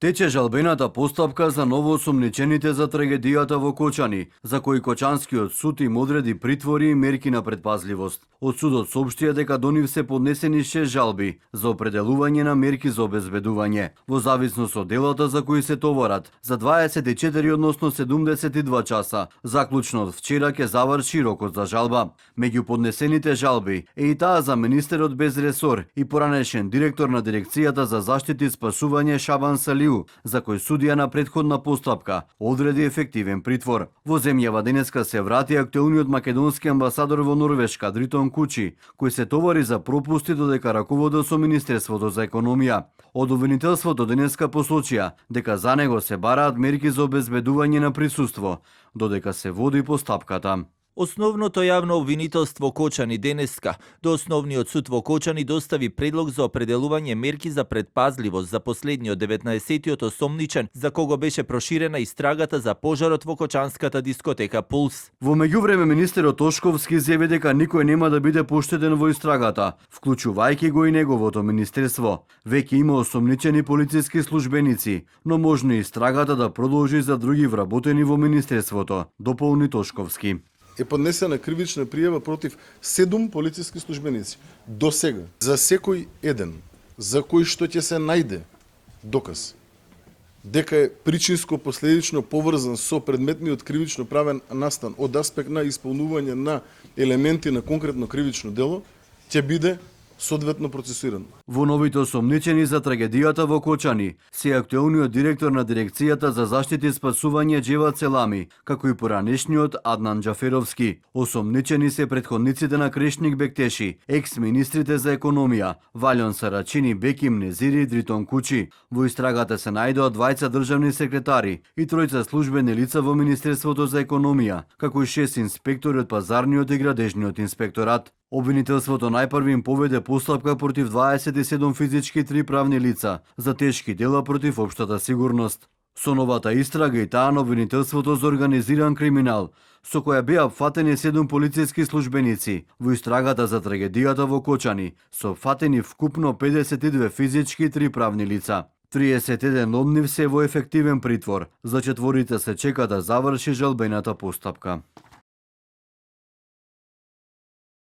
Тече жалбената постапка за новоосомничените за трагедијата во Кочани, за кои Кочанскиот суд им одреди притвори и мерки на предпазливост. Од судот соопштија дека до нив се поднесени 6 жалби за определување на мерки за обезбедување, во зависност од делата за кои се товарат, за 24 односно 72 часа. Заклучно од вчера ќе заврши рокот за жалба. Меѓу поднесените жалби е и таа за министерот без ресор и поранешен директор на дирекцијата за заштита и спасување Шабан Салиу, за кој судија на претходна постапка одреди ефективен притвор. Во земјава денеска се врати актуелниот македонски амбасадор во Норвешка Дритон Кучи, кој се товари за пропусти додека раковода со Министерството за економија. Од обвинителството денеска посочија дека за него се бараат мерки за обезбедување на присуство, додека се води постапката. Основното јавно обвинителство Кочани денеска до Основниот суд во Кочани достави предлог за определување мерки за предпазливост за последниот 19-тиот осомничен, за кого беше проширена истрагата за пожарот во Кочанската дискотека Пулс. Во меѓувреме министерот Тошковски изјави дека никој нема да биде поштеден во истрагата, вклучувајќи го и неговото министерство. Веќе има осомничени полициски службеници, но можно истрагата да продолжи за други вработени во министерството, дополни Тошковски. Е поднесена кривична пријава против 7 полициски службеници. До сега, за секој еден, за кој што ќе се најде доказ дека е причинско последично поврзан со предметниот кривично правен настан од аспект на исполнување на елементи на конкретно кривично дело, ќе биде соодветно процесиран. Во новите осомничени за трагедијата во Кочани се актуелниот директор на дирекцијата за заштита и спасување Џеват Селами, како и поранешниот Аднан Џаферовски. Осомничени се претходниците на Крешник Бектеши, екс-министрите за економија, Валјон Сарачини, Беким Незири и Дритон Кучи. Во истрагата се најдоа 20 државни секретари и 3 службени лица во Министерството за економија, како и 6 инспектори од пазарниот и градежниот инспекторат. Обвинителството најпрви им поведе постапка против 27 физички и 3 правни лица за тешки дела против општата сигурност. Со новата истрага и таа на обвинителството за организиран криминал, со која беа апфатени 7 полициски службеници во истрагата за трагедијата во Кочани, со апфатени вкупно 52 физички и 3 правни лица. 31 од нив се во ефективен притвор, за 4 се чека да заврши жалбената постапка.